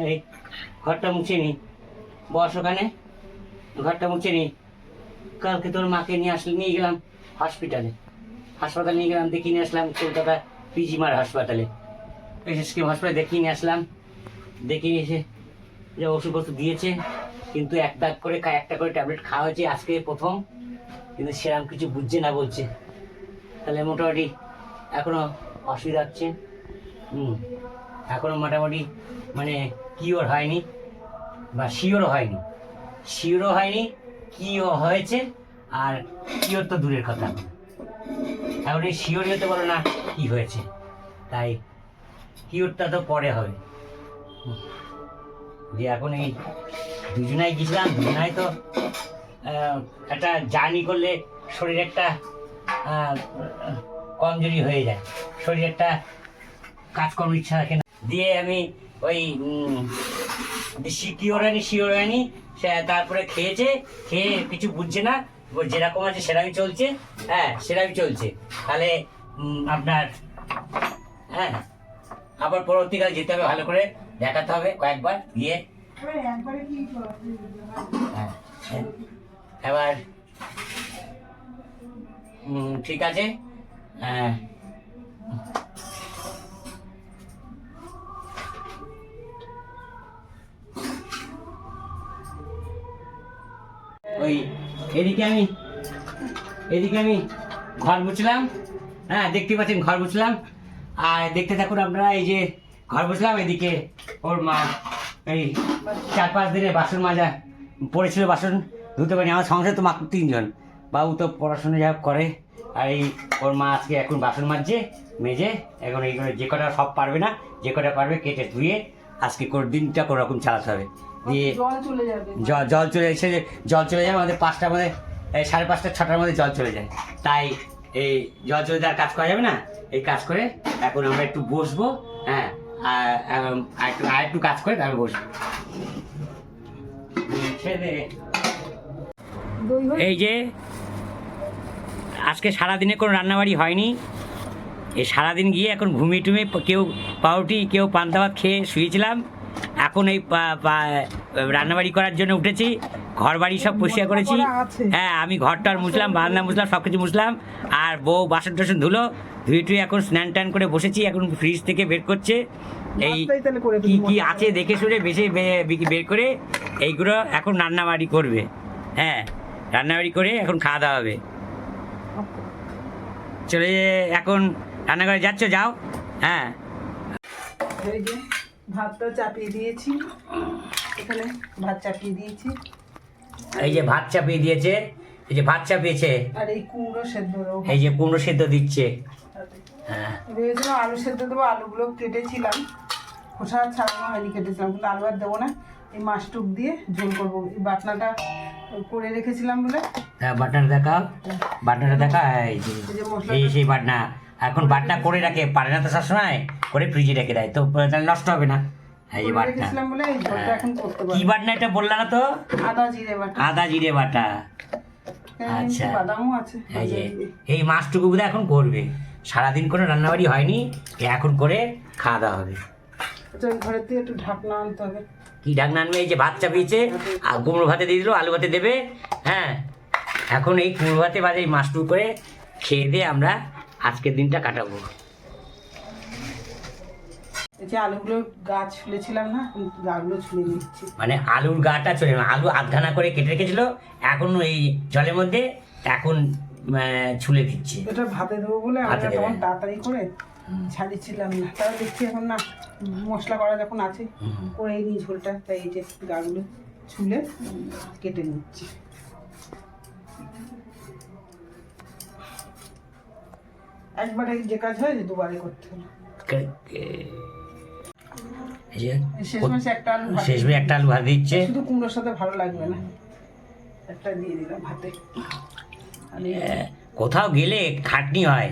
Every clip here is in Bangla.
এই ঘরটা মুছে নি, বস ওখানে, ঘরটা মুছে নি। কালকে তোর মাকে নিয়ে গেলাম হাসপাতালে নিয়ে গেলাম, দেখিয়ে নিয়ে আসলাম কলকাতা পিজিমার হাসপাতালে, এসএসকেএম হাসপাতালে দেখিয়ে নিয়ে আসলাম। দেখিয়ে এসে যে ওষুধপত্র দিয়েছে, কিন্তু একটা করে ট্যাবলেট খাওয়া হয়েছে আজকে প্রথম, কিন্তু সেরকম কিছু বুঝছে না বলছে। তাহলে মোটামুটি এখনো অসুবিধা হচ্ছে। এখনো মোটামুটি মানে কিওর হয়নি, বা শিওরও হয়নি কি হয়েছে। আর কিওর তো দূরের কথা, এখন এই শিওরই হতে বলো না কি হয়েছে, তাই কিওরটা তো পরে হবে। যে এখন এই দুজনাই গেছিলাম, দুজনাই তো একটা জার্নি করলে শরীর একটা কমজোরি হয়ে যায়, শরীর একটা কাজকর্ম ইচ্ছা রাখে না। দিয়ে আমি ওই শিওরানি সে তারপরে খেয়ে কিছু বুঝছে না, যেরকম আছে সেরকমই চলছে। সেরকমই চলছে। তাহলে আপনার আবার পরবর্তীকালে যেতে হবে, ভালো করে দেখাতে হবে কয়েকবার গিয়ে। এবার ঠিক আছে। ওই এদিকে আমি ঘর মুছলাম, দেখতে পাচ্ছেন ঘর মুছলাম। আর দেখতে থাকুন আপনারা, এই যে ঘর মুছলাম, এদিকে ওর মা এই 4-5 দিনে বাসন মাজা পড়েছিল, বাসন ধুতে পারিনি। আমার সংসারে তো মাত্র 3 জন, বাবু তো পড়াশোনা যা করে, আর এই ওর মা আজকে এখন বাসন মাজছে মেজে। এখন এইগুলো যে কটা সব পারবে না, যে কটা পারবে কেটে ধুয়ে আজকে দিনটা কোনো রকম চালাতে হবে। দিয়ে জল চলে যায় আমাদের 5টার মধ্যে, 5:30 6টার মধ্যে জল চলে যায়। তাই এই জল চলে যাওয়ার কাজ করা যাবে না, এই কাজ করে এখন আমরা একটু বসবো। আর একটু কাজ করে তারপরে বসবো। এই যে আজকে সারাদিনে কোনো রান্নাবাড়ি হয়নি, এই সারাদিন গিয়ে এখন ঘুমিয়ে কেউ পাউরুটি কেউ পান্তা ভাত খেয়ে শুয়েছিলাম। এখন এই রান্নাবাড়ি করার জন্য উঠেছি, ঘর বাড়ি সব পরিষ্কার করেছি। আমি ঘরটার মুছলাম, বারান্দা মুছলাম, সব কিছু মুছলাম। আর বউ বাসন টাসন ধুয়ে এখন স্নান টান করে বসেছি। এখন ফ্রিজ থেকে বের করছে এই কি আছে দেখে শুনে বের করে এইগুলো এখন রান্নাবাড়ি করবে। রান্নাবাড়ি করে এখন খাওয়া দাওয়া হবে। চলে এখন রান্নাঘরে যাচ্ছ, যাও। ভাতটা চাপিয়ে দিয়েছি, এখানে ভাত চাপিয়ে দিয়েছি। এই যে ভাত চাপিয়ে দিয়েছে, এই যে ভাত চাপিয়েছে, আর এই কুমড়ো সেদ্ধ, এই যে কুমড়ো সেদ্ধ দিচ্ছে। ভেবেছিলাম আলু সেদ্ধ দেবো, আলুগুলো কেটেছিলাম, খোসা ছাড়ানো হয়নি, কেটেছিলাম, কিন্তু আলু আর দেবো না। এই মাছটুক দিয়ে ঝোল করবো। এই বাটনাটা করে রেখেছিলাম বলে। বাটনাটা দেখা, এই সেই বাটনা। এখন বাটনা করে রাখে, পারে না তো সবসময়, করে ফ্রিজে রেখে দেয়, তো তাহলে নষ্ট হবে না। এই বাটনা কি বাটনা এটা বললা না তো? আদা জিরে বাটা। আচ্ছা, এই যে এই মাছটুকু বোধহয় এখন করবে। সারাদিন কোনো রান্নাবাড়ি হয়নি, এখন করে খাওয়া দাওয়া হবে। ঘরের থেকে একটু ঢাকনা আনতে হবে। কি ঢাকনা আনবে? এই যে ভাত চাপিয়েছে, আর কুমড়ো ভাতে দিয়ে দিল, আলু ভাতে দেবে। এখন এই কুমড়ো ভাতে বাজে এই মাছটুকু করে খেয়ে দিয়ে আমরা আজকের দিনটা কাটাবো। আলুগুলো গাছ ছুলেছিলাম না, গাগুলো ছুলে নিচ্ছি। মানে আলুর গাটা চলে, আলু আধখানা করে কেটে রেখেছিল, এখন এই জলের মধ্যে এখন ছুলে দিচ্ছে। এটা ভাতে দেবো বলে আমরা তখন তাড়াতাড়ি করে ছাড়িয়েছিলাম না, তারা দেখছি এখন না মশলা করা যখন আছে করে নিই ঝোলটা, তাই এই যে গাগুলো ছুলে কেটে নিচ্ছি। একবারে যে কাজ হয় যে দুবারে করতে হলো। শেষমে একটা আলু ভাত দিচ্ছে, শুধু কুমড়োর সাথে ভালো লাগবে না, একটা দিয়ে দিলাম ভাতে। কোথাও গেলে খাটনি হয়,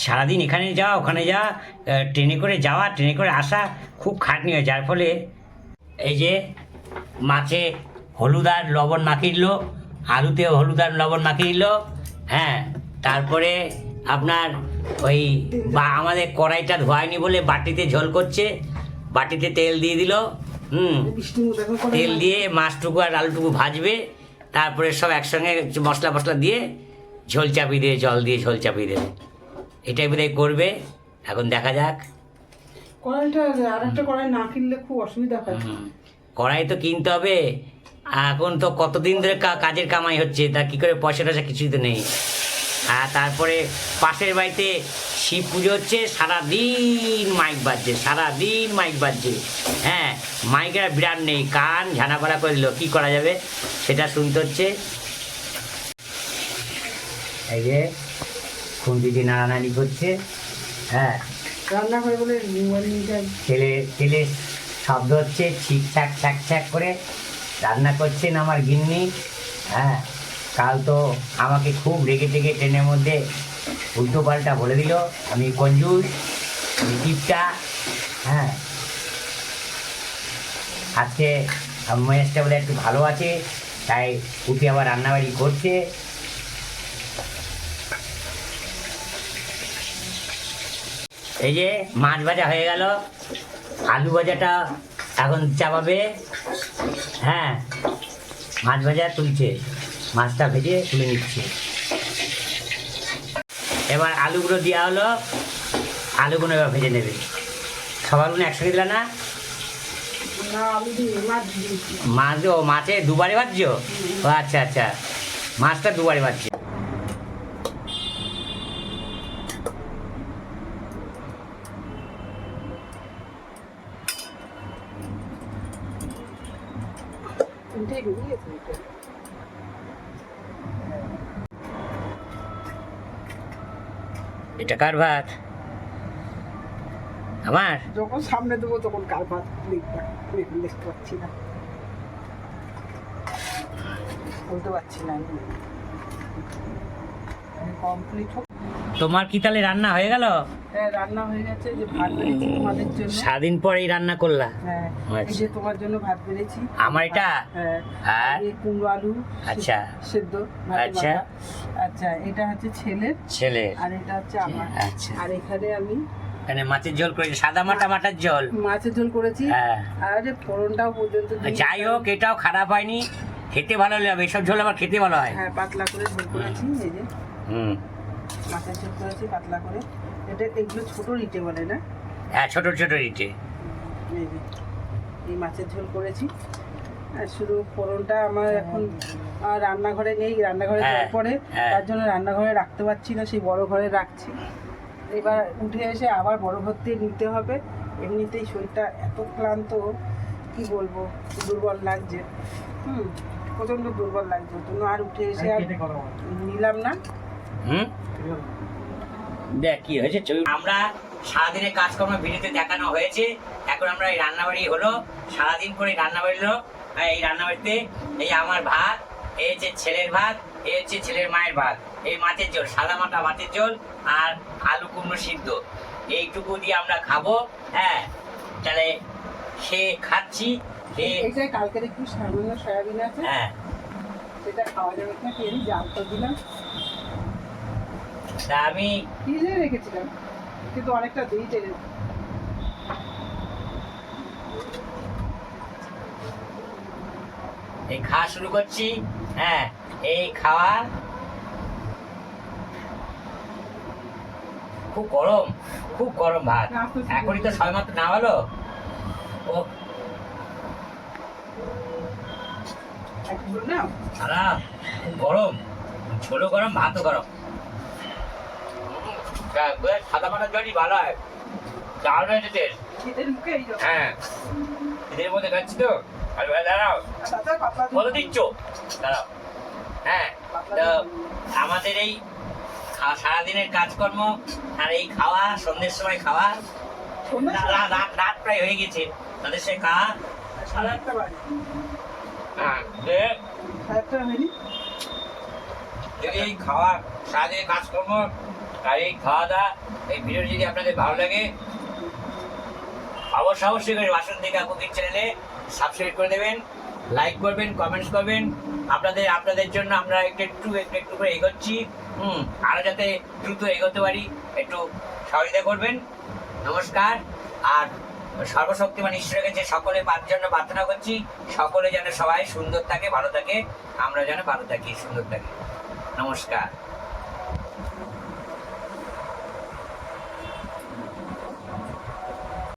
সারাদিন এখানে যাওয়া ওখানে যাওয়া, ট্রেনে করে যাওয়া ট্রেনে করে আসা, খুব খাটনি হয়। যার ফলে এই যে মাছে হলুদ আর লবণ মাখিয়ে দিল, আলুতেও হলুদ আর লবণ মাখিয়ে দিল। তারপরে আপনার ওই আমাদের কড়াইটা ধোয়ায়নি বলে বাটিতে ঝোল করছে, বাটিতে তেল দিয়ে দিল, বৃষ্টির মতো এখন করে তেল দিয়ে মাছটুকু আর আলুটুকু ভাজবে, তারপরে সব একসঙ্গে মশলা ফসলা দিয়ে ঝোল চাপিয়ে দিয়ে জল দিয়ে ঝোল চাপিয়ে দেবে। এটাই বোধহয় করবে, এখন দেখা যাক। কড়াইটা আর একটা কড়াই না কিনলে খুব অসুবিধা হয়। কড়াই তো কিনতে হবে, এখন তো কতদিন ধরে কাজের কামাই হচ্ছে, তা কী করে পয়সা টয়সা কিছুই তো নেই। আর তারপরে পাশের বাড়িতে শিব পুজো হচ্ছে, সারাদিন মাইক বাজছে, সারাদিন মাইক বাজছে। হ্যাঁ, মাইকের বিরাট নেই, কান ঝানা করা করে দিল, কী করা যাবে সেটা শুনতে হচ্ছে। এই যে খুন্তি দিয়ে নাড়ানাড়ি করছে। হ্যাঁ, রান্না করে বলে মোবাইল নিয়ে যাই। তেলের শব্দ হচ্ছে, ছিকছাক ছ্যাক ছ্যাক করে রান্না করছেন আমার গিন্নি। হ্যাঁ, কাল তো আমাকে খুব রেগে টেগে ট্রেনের মধ্যে উল্টো পাল্টা বলে দিল, আমি কঞ্জুস, আমি টিপটা। হ্যাঁ, আজকে মেজটা বোধহয় একটু ভালো আছে, তাই উঠে আবার রান্নাবাড়ি করছে। এই যে মাছ ভাজা হয়ে গেল, আলু ভাজাটা এখন চাপাবে। হ্যাঁ, মাছ ভাজা তুলছে, মাছটা ভেজে তুলে নিচ্ছে। এবার আলুগুলো দেওয়া হলো, আলুগুলো এবার ভেজে নেবে। সব আলুগুলো একসঙ্গে দিলে না? মাছ ও মাছে দুবারে ভাজছো? ও আচ্ছা আচ্ছা, মাছটা দুবারে ভাজছে। এটা কার ভাত? আমার? যখন সামনে দেবো তখন কার ভাত দেখতে পাচ্ছি না, বলতে পারছি না। কমপ্লিট হোক। তোমার কি তাহলে রান্না হয়ে গেল? হ্যাঁ, রান্না হয়ে গেছে। যে ভাত বেড়েছি তোমাদের জন্য, সারাদিন পরেই রান্না করলা? হ্যাঁ, এই যে তোমার জন্য ভাত বেড়েছি। আমার এটা? হ্যাঁ, আর কুমড়ো আলু আচ্ছা সেদ্ধ। আচ্ছা আচ্ছা, এটা হচ্ছে ছেলের, আর এটা হচ্ছে আমার। আচ্ছা, আর এখানে আমি এখানে মাছের ঝোল করেছি, সাদা মাটার ঝোল, মাছের ঝোল করেছি। হ্যাঁ, আর ফোড়নটাও পর্যন্ত যাই হোক, এটাও খারাপ হয়নি, খেতে ভালো লাগে। এইসব ঝোল আবার খেতে ভালো হয়। হ্যাঁ, পাতলা করে ঝোল করেছি। এই যে মাছের ঝোল করেছি পাতলা করে। এগুলো ছোট রিটে বলে না? হ্যাঁ, ছোট ছোট রিটে। এই যে এই মাছের ঝোল করেছি। আর শুধু ফোড়নটা আমার এখন রান্নাঘরে নেই, রান্নাঘরে জল পড়ে, তার জন্য রান্নাঘরে রাখতে পারছি না, সেই বড় ঘরে রাখছি। এবার উঠে এসে আবার বড় ঘর দিয়ে নিতে হবে। এমনিতেই শরীরটা এত ক্লান্ত, কি বলবো, দুর্বল লাগছে। প্রচণ্ড দুর্বল লাগছে, ওর জন্য আর উঠে এসে আর নিলাম না। দেখ কি হয়েছে। আমরা সারাদিনের কাজকর্ম ভিডিওতে দেখানো হয়েছে, এখন আমরা এই রান্নাবাড়ি হলো, সারাদিন করে রান্নাবাড়ি হলো। এই রান্নাবাড়িতে এই আমার ভাত, এই হচ্ছে ছেলের ভাত, এই হচ্ছে ছেলের মায়ের ভাত, এই মাছের ঝোল, সাদা মাটা মাছের ঝোল, আর আলু কুমড়ো সিদ্ধ, এইটুকু দিয়ে আমরা খাবো। হ্যাঁ, তাহলে সে খাচ্ছি। এটাই কালকের একটু সামান্য সয়াবিন আছে, হ্যাঁ, সেটা খাওয়া যাবে না, তেল জাল তো দিলাম। তা আমি ফ্রিজে রেখেছিলাম, কিন্তু অনেকটা দেরি টেনে। এই খাওয়া শুরু করছি। হ্যাঁ, এই খাওয়া খুব গরম, খুব গরম ভাত। এখনই তো ছয় মাত্র না হলো। ও খারাপ, খুব গরম, ছোলো গরম, ভাতও গরম। সাদা মাটার জলই ভালো হয়, ডাল হয়েছে তেল। হ্যাঁ, এদের মধ্যে খাচ্ছি তো। আর দাঁড়াও, বলে দিচ্ছ, দাঁড়াও। হ্যাঁ, তো আমাদের এই সারাদিনের কাজকর্ম আর এই খাওয়া, সন্ধ্যের সময় খাওয়া, রাত প্রায় হয়ে গেছে, তাদের সে খাওয়া। যদি এই খাওয়া, সারাদিনের কাজকর্ম আর এই খাওয়া দাওয়া, এই ভিডিও যদি আপনাদের ভালো লাগে, অবশ্যই করে বাসন থেকে কুকিং চ্যানেলে সাবস্ক্রাইব করে দেবেন, লাইক করবেন, কমেন্টস করবেন। আপনাদের জন্য আমরা একটু করে এগোচ্ছি। আরো যাতে দ্রুত এগোতে পারি, একটু সহযোগিতা করবেন। নমস্কার। আর সর্বশক্তিমান ঈশ্বরের কাছে সকলে জন্য প্রার্থনা করছি, সকলে যেন সবাই সুন্দর থাকে, ভালো থাকে, আমরা যেন ভালো থাকি, সুন্দর থাকি। নমস্কার।